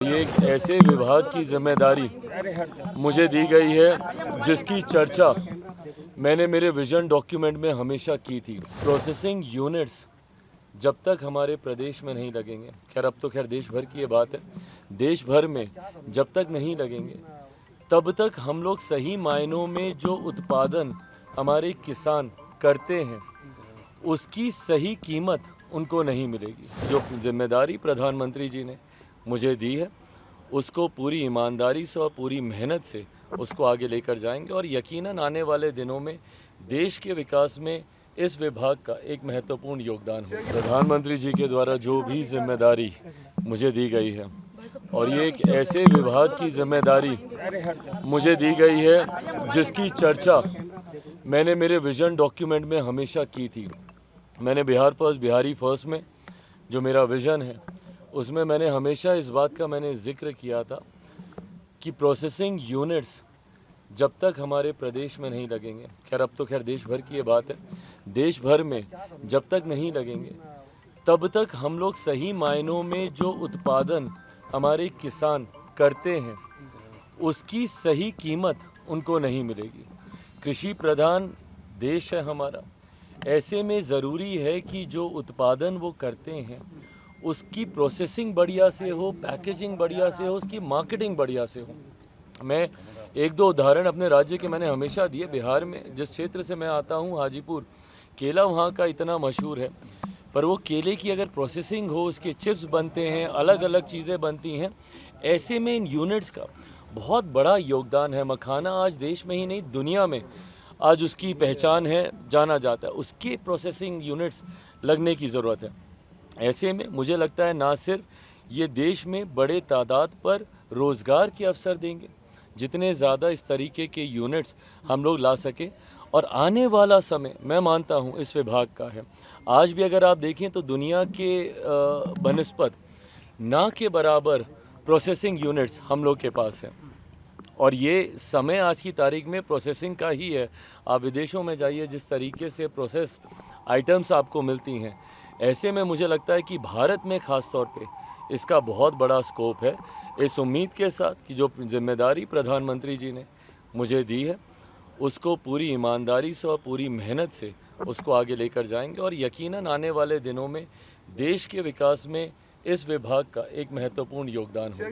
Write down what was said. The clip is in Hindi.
ये एक ऐसे विभाग की जिम्मेदारी मुझे दी गई है जिसकी चर्चा मैंने मेरे विजन डॉक्यूमेंट में हमेशा की थी। प्रोसेसिंग यूनिट्स जब तक हमारे प्रदेश में नहीं लगेंगे, खैर अब तो देश भर की ये बात है, देश भर में जब तक नहीं लगेंगे तब तक हम लोग सही मायनों में जो उत्पादन हमारे किसान करते हैं उसकी सही कीमत उनको नहीं मिलेगी। जो जिम्मेदारी प्रधानमंत्री जी ने मुझे दी है उसको पूरी ईमानदारी से और पूरी मेहनत से उसको आगे लेकर जाएंगे और यकीनन आने वाले दिनों में देश के विकास में इस विभाग का एक महत्वपूर्ण योगदान हो। प्रधानमंत्री जी के द्वारा जो भी जिम्मेदारी मुझे दी गई है और ये एक ऐसे विभाग की जिम्मेदारी मुझे दी गई है जिसकी चर्चा मैंने मेरे विजन डॉक्यूमेंट में हमेशा की थी। मैंने बिहार फर्स्ट, बिहारी फर्स्ट में जो मेरा विज़न है उसमें मैंने हमेशा इस बात का जिक्र किया था कि प्रोसेसिंग यूनिट्स जब तक हमारे प्रदेश में नहीं लगेंगे, खैर अब तो देश भर की ये बात है, देश भर में जब तक नहीं लगेंगे तब तक हम लोग सही मायनों में जो उत्पादन हमारे किसान करते हैं उसकी सही कीमत उनको नहीं मिलेगी। कृषि प्रधान देश है हमारा, ऐसे में ज़रूरी है कि जो उत्पादन वो करते हैं उसकी प्रोसेसिंग बढ़िया से हो, पैकेजिंग बढ़िया से हो, उसकी मार्केटिंग बढ़िया से हो। मैं एक दो उदाहरण अपने राज्य के मैंने हमेशा दिए। बिहार में जिस क्षेत्र से मैं आता हूँ, हाजीपुर, केला वहाँ का इतना मशहूर है, पर वो केले की अगर प्रोसेसिंग हो, उसके चिप्स बनते हैं, अलग अलग चीज़ें बनती हैं, ऐसे में इन यूनिट्स का बहुत बड़ा योगदान है। मखाना आज देश में ही नहीं दुनिया में आज उसकी पहचान है, जाना जाता है। उसके प्रोसेसिंग यूनिट्स लगने की ज़रूरत है। ऐसे में मुझे लगता है ना सिर्फ ये देश में बड़े तादाद पर रोज़गार के अवसर देंगे, जितने ज़्यादा इस तरीके के यूनिट्स हम लोग ला सकें, और आने वाला समय मैं मानता हूँ इस विभाग का है। आज भी अगर आप देखें तो दुनिया के बनस्पत ना के बराबर प्रोसेसिंग यूनिट्स हम लोग के पास हैं और ये समय आज की तारीख में प्रोसेसिंग का ही है। आप विदेशों में जाइए, जिस तरीके से प्रोसेस आइटम्स आपको मिलती हैं, ऐसे में मुझे लगता है कि भारत में ख़ास तौर पे इसका बहुत बड़ा स्कोप है। इस उम्मीद के साथ कि जो जिम्मेदारी प्रधानमंत्री जी ने मुझे दी है उसको पूरी ईमानदारी से और पूरी मेहनत से उसको आगे लेकर जाएंगे और यकीनन आने वाले दिनों में देश के विकास में इस विभाग का एक महत्वपूर्ण योगदान होगा।